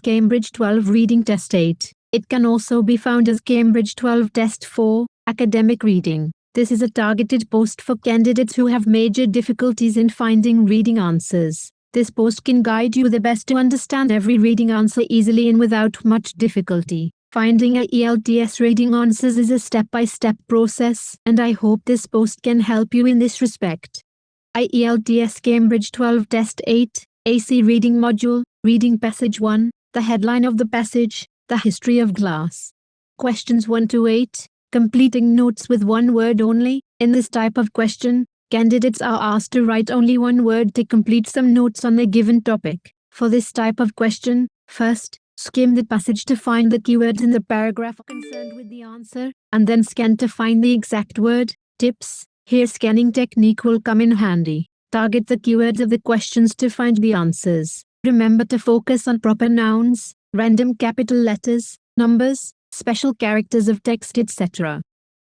Cambridge 12 Reading Test 8. It can also be found as Cambridge 12 Test 4, Academic Reading. This is a targeted post for candidates who have major difficulties in finding reading answers. This post can guide you the best to understand every reading answer easily and without much difficulty. Finding IELTS reading answers is a step-by-step process, and I hope this post can help you in this respect. IELTS Cambridge 12 Test 8, AC Reading Module, Reading Passage 1, the headline of the passage, the history of glass. Questions 1 to 8, completing notes with one word only. In this type of question, candidates are asked to write only one word to complete some notes on the given topic. For this type of question, first, skim the passage to find the keywords in the paragraph concerned with the answer, and then scan to find the exact word. Tips: here scanning technique will come in handy. Target the keywords of the questions to find the answers. Remember to focus on proper nouns, random capital letters, numbers, special characters of text, etc.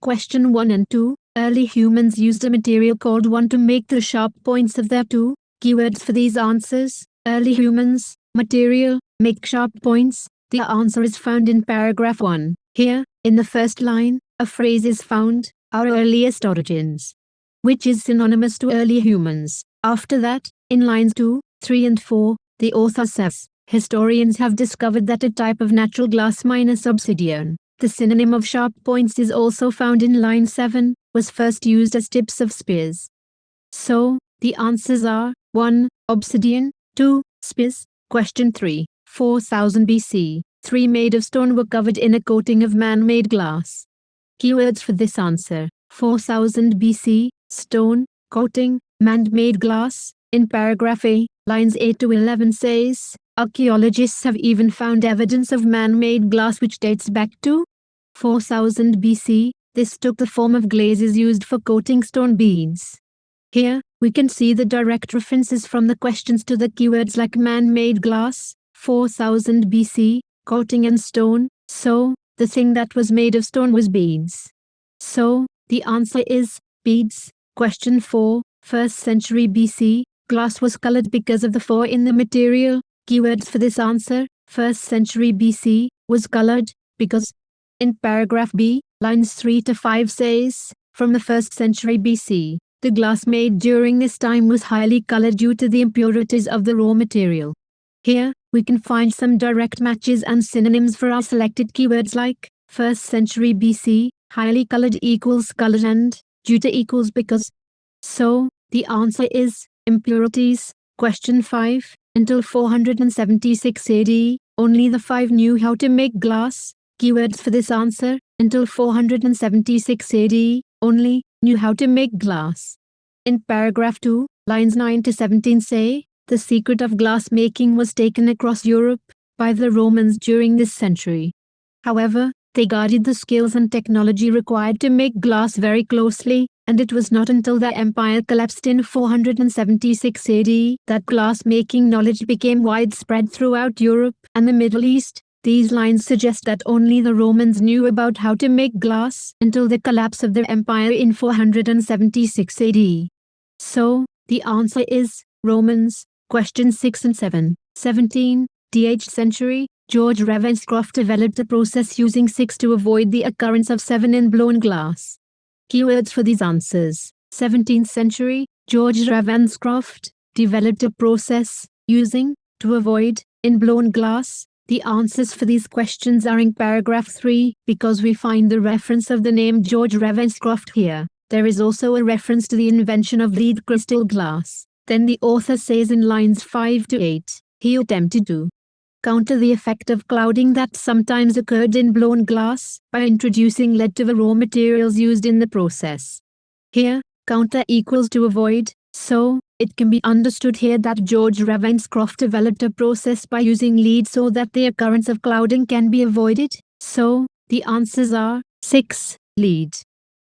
Question 1 and 2. Early humans used a material called 1 to make the sharp points of their 2. Keywords for these answers: early humans, material, make sharp points. The answer is found in paragraph 1. Here, in the first line, a phrase is found, our earliest origins, which is synonymous to early humans. After that, in lines 2, 3 and 4, the author says, historians have discovered that a type of natural glass minus obsidian, the synonym of sharp points, is also found in line 7, was first used as tips of spears. So, the answers are 1. Obsidian, 2. Spears. Question 3. 4000 BC, 3 made of stone were covered in a coating of man-made glass. Keywords for this answer: 4000 BC, stone, coating, man-made glass. In paragraph A, lines 8 to 11 says, archaeologists have even found evidence of man-made glass which dates back to 4000 BC. This took the form of glazes used for coating stone beads. Here, we can see the direct references from the questions to the keywords like man-made glass, 4000 BC, coating and stone. So, the thing that was made of stone was beads. So, the answer is beads. Question 4. 1st century BC, glass was colored because of the 4 in the material. Keywords for this answer: 1st century BC, was colored because. In paragraph B, lines 3 to 5 says, from the 1st century BC, the glass made during this time was highly colored due to the impurities of the raw material. Here, we can find some direct matches and synonyms for our selected keywords like 1st century BC, highly colored equals colored, and due to equals because. So, the answer is impurities. Question 5. Until 476 AD, only the 5 knew how to make glass. Keywords for this answer: until 476 AD, only knew how to make glass. In paragraph 2, lines 9 to 17 say, the secret of glass making was taken across Europe by the Romans during this century. However, they guarded the skills and technology required to make glass very closely, and it was not until the empire collapsed in 476 AD that glass-making knowledge became widespread throughout Europe and the Middle East. These lines suggest that only the Romans knew about how to make glass until the collapse of the empire in 476 AD. So, the answer is Romans. Question 6 and 7. 17. The 8th century, George Ravenscroft developed a process using 6 to avoid the occurrence of 7 in blown glass. Keywords for these answers: 17th century, George Ravenscroft developed a process using to avoid in blown glass. The answers for these questions are in paragraph 3, because we find the reference of the name George Ravenscroft here. There is also a reference to the invention of lead crystal glass. Then the author says in lines 5 to 8, he attempted to counter the effect of clouding that sometimes occurred in blown glass by introducing lead to the raw materials used in the process. Here, counter equals to avoid, so it can be understood here that George Ravenscroft developed a process by using lead so that the occurrence of clouding can be avoided. So, the answers are 6. Lead.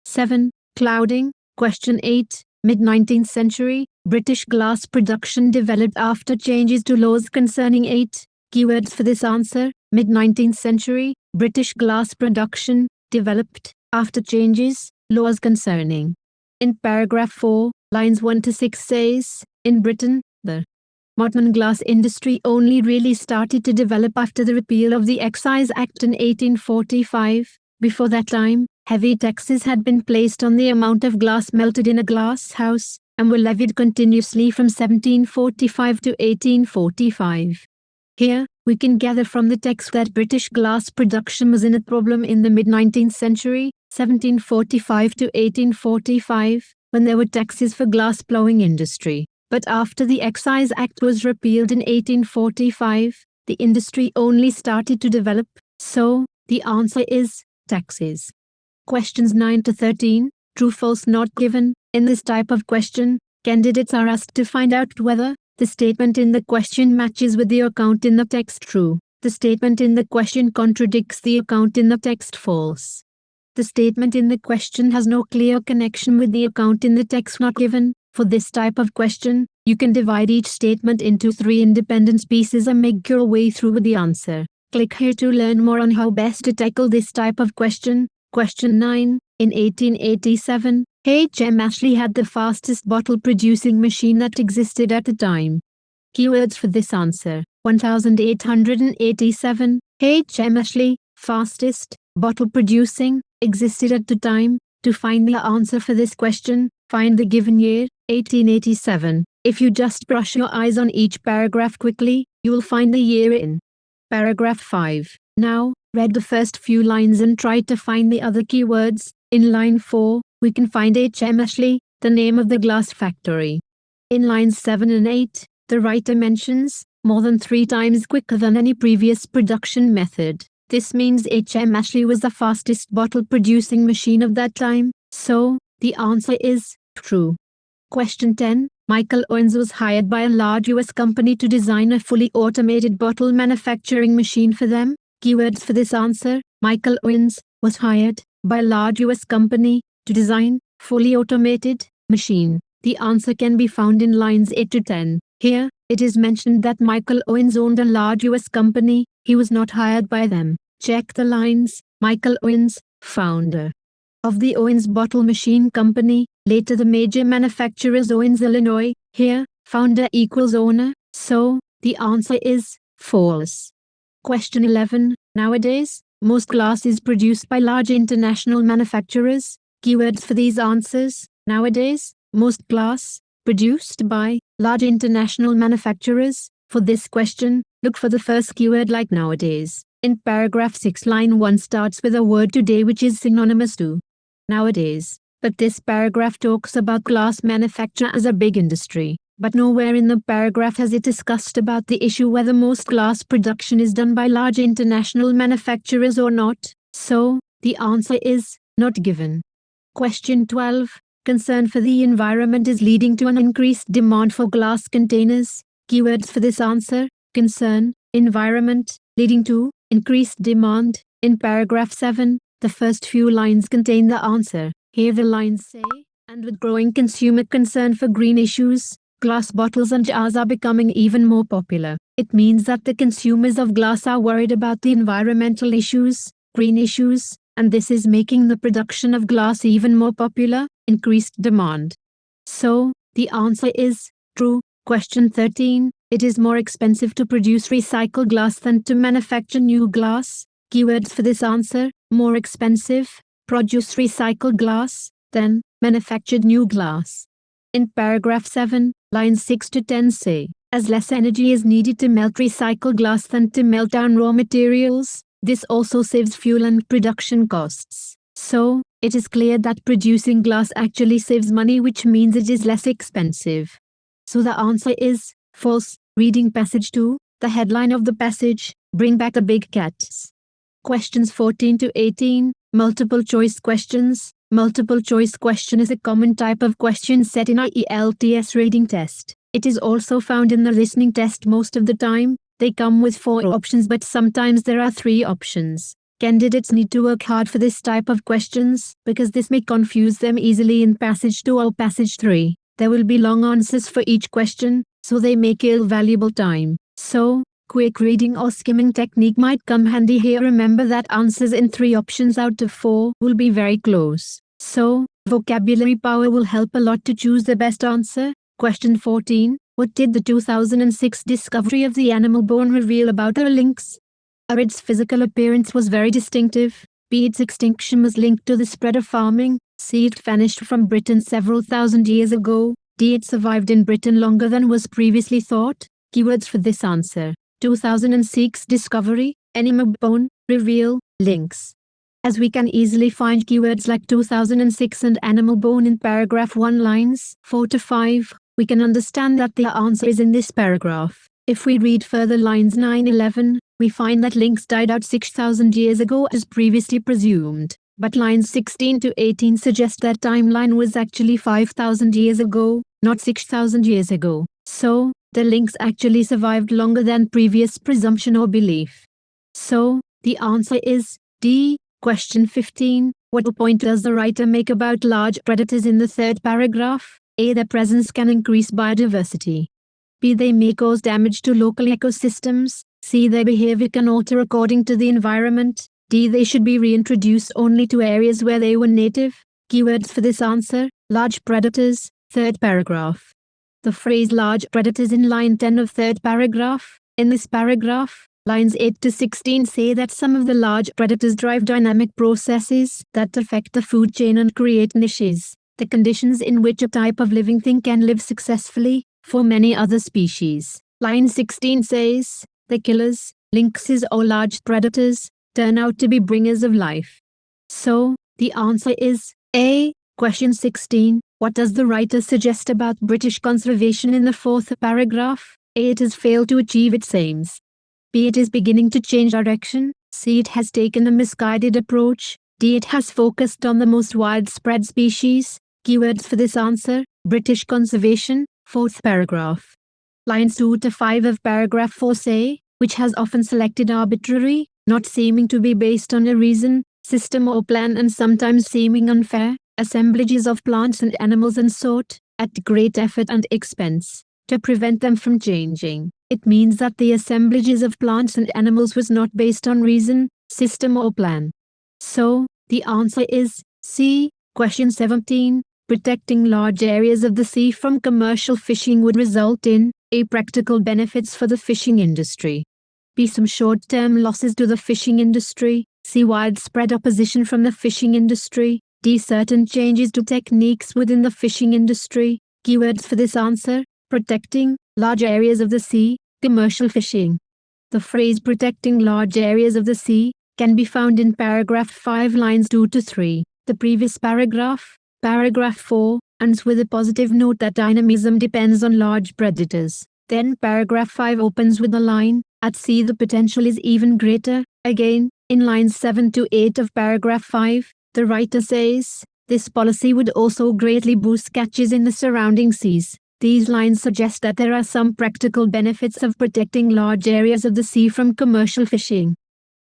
7. Clouding. Question 8. Mid-19th century, British glass production developed after changes to laws concerning 8. Keywords for this answer: mid-19th century, British glass production developed after changes, laws concerning. In paragraph 4, lines 1 to 6 says, in Britain, the Modern glass industry only really started to develop after the repeal of the Excise Act in 1845. Before that time, heavy taxes had been placed on the amount of glass melted in a glass house, and were levied continuously from 1745 to 1845. Here, we can gather from the text that British glass production was in a problem in the mid-19th century, 1745 to 1845, when there were taxes for glass blowing industry. But after the Excise Act was repealed in 1845, the industry only started to develop, so the answer is taxes. Questions 9 to 13, true false not given. In this type of question, candidates are asked to find out whether the statement in the question matches with the account in the text true. The statement in the question contradicts the account in the text false. The statement in the question has no clear connection with the account in the text not given. For this type of question, you can divide each statement into 3 independent pieces and make your way through with the answer. Click here to learn more on how best to tackle this type of question. Question 9. In 1887, H.M. Ashley had the fastest bottle-producing machine that existed at the time. Keywords for this answer. 1887, H.M. Ashley, fastest, bottle-producing, existed at the time. To find the answer for this question, find the given year, 1887. If you just brush your eyes on each paragraph quickly, you will find the year in paragraph 5. Now, read the first few lines and try to find the other keywords. In line 4, we can find H.M. Ashley, the name of the glass factory. In lines 7 and 8, the writer mentions, more than 3 times quicker than any previous production method. This means H.M. Ashley was the fastest bottle-producing machine of that time, so the answer is true. Question 10. Michael Owens was hired by a large US company to design a fully automated bottle manufacturing machine for them. Keywords for this answer. Michael Owens was hired by a large US company to design fully automated machine. The answer can be found in lines 8 to 10. Here, it is mentioned that Michael Owens owned a large US company. He was not hired by them. Check the lines. Michael Owens, founder of the Owens Bottle Machine Company, later the major manufacturers Owens, Illinois. Here, founder equals owner, so the answer is false. Question 11. Nowadays, most glass is produced by large international manufacturers. Keywords for these answers. Nowadays, most glass produced by large international manufacturers. For this question, look for the first keyword like nowadays. In paragraph 6, line 1 starts with a word today which is synonymous to nowadays. But this paragraph talks about glass manufacture as a big industry. But nowhere in the paragraph has it discussed about the issue whether most glass production is done by large international manufacturers or not. So, the answer is not given. Question 12. Concern for the environment is leading to an increased demand for glass containers. Keywords for this answer. Concern, environment, leading to increased demand. In paragraph 7, the first few lines contain the answer. Here the lines say, and with growing consumer concern for green issues, glass bottles and jars are becoming even more popular. It means that the consumers of glass are worried about the environmental issues, green issues, and this is making the production of glass even more popular, increased demand. So, the answer is true. Question 13. It is more expensive to produce recycled glass than to manufacture new glass. Keywords for this answer. More expensive, produce recycled glass, than manufactured new glass. In paragraph 7, lines 6 to 10 say, as less energy is needed to melt recycled glass than to melt down raw materials, this also saves fuel and production costs. So, it is clear that producing glass actually saves money, which means it is less expensive. So the answer is false. Reading passage 2, the headline of the passage, bring back the big cats. Questions 14 to 18, multiple choice questions. Multiple choice question is a common type of question set in IELTS reading test. It is also found in the listening test most of the time. They come with 4 options, but sometimes there are 3 options. Candidates need to work hard for this type of questions because this may confuse them easily in passage 2 or passage 3. There will be long answers for each question, so they may kill valuable time. So, quick reading or skimming technique might come handy here. Remember that answers in 3 options out of 4 will be very close. So, vocabulary power will help a lot to choose the best answer. Question 14. What did the 2006 discovery of the animal bone reveal about our lynx? A. Its physical appearance was very distinctive. B. Its extinction was linked to the spread of farming. C. It vanished from Britain several thousand years ago. D. It survived in Britain longer than was previously thought. Keywords for this answer: 2006 discovery, animal bone, reveal, lynx. As we can easily find keywords like 2006 and animal bone in paragraph 1 lines 4 to 5, we can understand that the answer is in this paragraph. If we read further lines 9-11, we find that lynx died out 6,000 years ago as previously presumed, but lines 16 to 18 suggest that timeline was actually 5,000 years ago, not 6,000 years ago. So, the lynx actually survived longer than previous presumption or belief. So, the answer is D. Question 15. What point does the writer make about large predators in the third paragraph? A. Their presence can increase biodiversity. B. They may cause damage to local ecosystems. C. Their behavior can alter according to the environment. D. They should be reintroduced only to areas where they were native. Keywords for this answer: large predators, third paragraph. The phrase large predators in line 10 of third paragraph. In this paragraph, lines 8 to 16 say that some of the large predators drive dynamic processes that affect the food chain and create niches, the conditions in which a type of living thing can live successfully for many other species. Line 16 says, the killers, lynxes or large predators, turn out to be bringers of life. So, the answer is A. Question 16. What does the writer suggest about British conservation in the fourth paragraph? A. It has failed to achieve its aims. B. It is beginning to change direction. C. It has taken a misguided approach. D. It has focused on the most widespread species. Keywords for this answer: British conservation, fourth paragraph. Lines 2 to 5 of paragraph 4 say, which has often selected arbitrary, not seeming to be based on a reason, system or plan, and sometimes seeming unfair, assemblages of plants and animals and sought, at great effort and expense, to prevent them from changing. It means that the assemblages of plants and animals was not based on reason, system or plan. So, the answer is C. Question 17. Protecting large areas of the sea from commercial fishing would result in A. Practical benefits for the fishing industry. B. Some short-term losses to the fishing industry. C. Widespread opposition from the fishing industry. D. Certain changes to techniques within the fishing industry. Keywords for this answer: protecting large areas of the sea, commercial fishing. The phrase protecting large areas of the sea can be found in paragraph 5 lines 2 to 3. The previous paragraph, paragraph 4, ends with a positive note that dynamism depends on large predators. Then paragraph 5 opens with the line, at sea the potential is even greater. Again, in lines 7 to 8 of paragraph 5, the writer says, this policy would also greatly boost catches in the surrounding seas. These lines suggest that there are some practical benefits of protecting large areas of the sea from commercial fishing.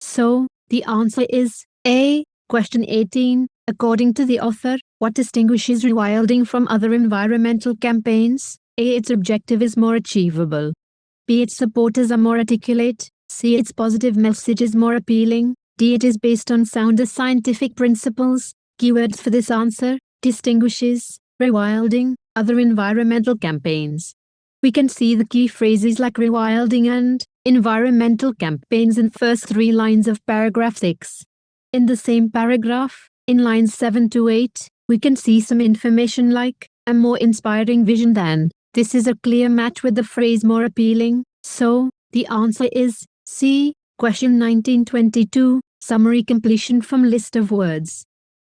So, the answer is A. Question 18. According to the author, what distinguishes rewilding from other environmental campaigns? A. Its objective is more achievable. B. Its supporters are more articulate. C. Its positive message is more appealing. D. It is based on sounder scientific principles. Keywords for this answer: distinguishes, rewilding, other environmental campaigns. We can see the key phrases like rewilding and environmental campaigns in first 3 lines of paragraph 6. In the same paragraph, in lines 7 to 8, we can see some information like a more inspiring vision than. This is a clear match with the phrase more appealing. So, the answer is C. Question 1922. Summary completion from list of words.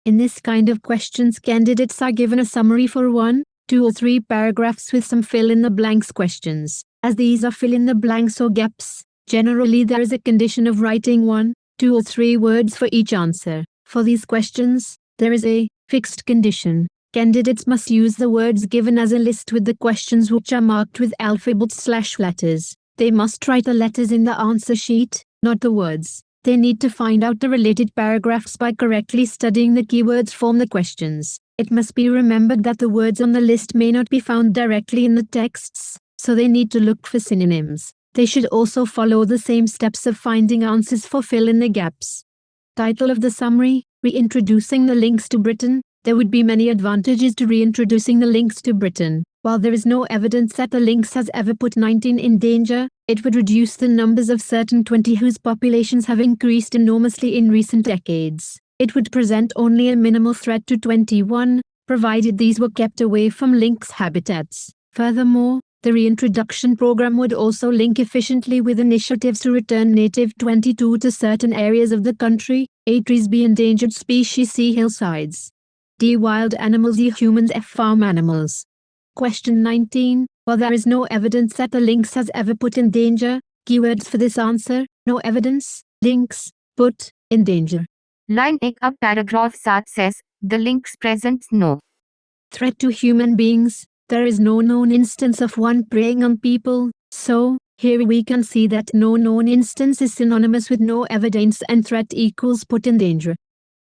In this kind of questions, candidates are given a summary for 1, 2 or 3 paragraphs with some fill-in-the-blanks questions. As these are fill-in-the-blanks or gaps, generally there is a condition of writing 1, 2 or 3 words for each answer. For these questions, there is a fixed condition. Candidates must use the words given as a list with the questions which are marked with alphabets/letters. They must write the letters in the answer sheet, not the words. They need to find out the related paragraphs by correctly studying the keywords from the questions. It must be remembered that the words on the list may not be found directly in the texts, so they need to look for synonyms. They should also follow the same steps of finding answers for fill in the gaps. Title of the summary: Reintroducing the Links to Britain. There would be many advantages to reintroducing the links to Britain. While there is no evidence that the lynx has ever put 19 in danger, it would reduce the numbers of certain 20 whose populations have increased enormously in recent decades. It would present only a minimal threat to 21, provided these were kept away from lynx habitats. Furthermore, the reintroduction program would also link efficiently with initiatives to return native 22 to certain areas of the country. A. Trees. B. Endangered species. C. Hillsides. D. Wild animals. E. Humans. F. Farm animals. Question 19. While there is no evidence that the lynx has ever put in danger, keywords for this answer: no evidence, lynx, put, in danger. Line 1 of paragraph 7 says, the lynx presents no threat to human beings. There is no known instance of one preying on people, so, here we can see that no known instance is synonymous with no evidence and threat equals put in danger.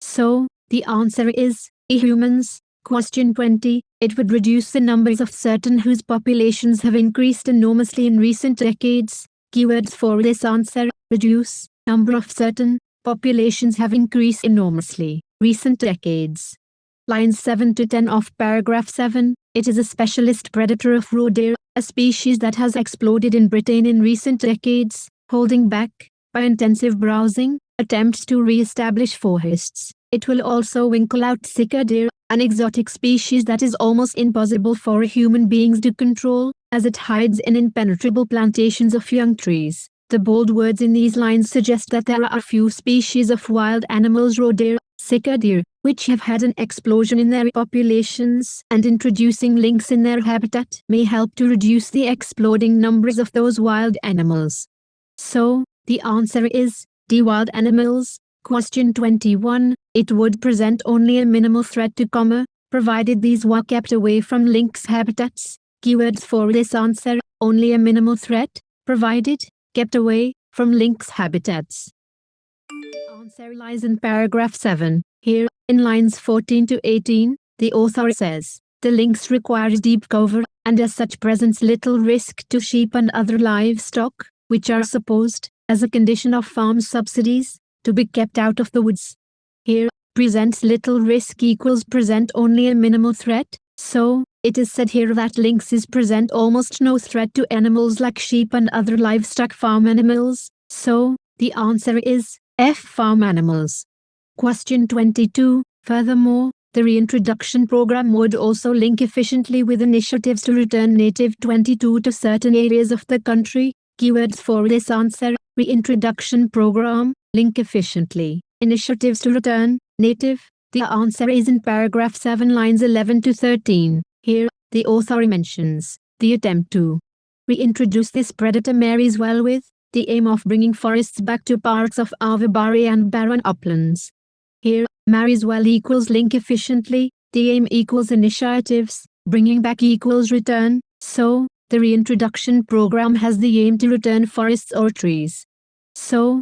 So, the answer is, E. Humans. Question 20. It would reduce the numbers of certain whose populations have increased enormously in recent decades. Keywords for this answer: reduce, number of certain, populations have increased enormously, recent decades. Lines 7 to 10 of paragraph 7. It is a specialist predator of roe deer, a species that has exploded in Britain in recent decades, holding back, by intensive browsing, attempts to re-establish forests. It will also winkle out sika deer, an exotic species that is almost impossible for human beings to control, as it hides in impenetrable plantations of young trees. The bold words in these lines suggest that there are a few species of wild animals, roe deer, sika deer, which have had an explosion in their populations, and introducing lynx in their habitat may help to reduce the exploding numbers of those wild animals. So, the answer is D. Wild animals. Question 21. It would present only a minimal threat to provided these were kept away from lynx habitats. Keywords for this answer: only a minimal threat, provided, kept away, from lynx habitats. The answer lies in paragraph 7. Here, in lines 14 to 18, the author says, the lynx requires deep cover, and as such presents little risk to sheep and other livestock, which are supposed, as a condition of farm subsidies, to be kept out of the woods. Here, presents little risk equals present only a minimal threat, so, it is said here that lynxes present almost no threat to animals like sheep and other livestock farm animals, so, the answer is F. Farm animals. Question 22. Furthermore, the reintroduction program would also link efficiently with initiatives to return native 22 to certain areas of the country. Keywords for this answer: reintroduction program, link efficiently, initiatives to return, native. The answer is in paragraph 7 lines 11 to 13. Here, the author mentions, the attempt to reintroduce this predator marries well with the aim of bringing forests back to parts of our barren and barren uplands. Here, marries well equals link efficiently, the aim equals initiatives, bringing back equals return, so, the reintroduction program has the aim to return forests or trees. So,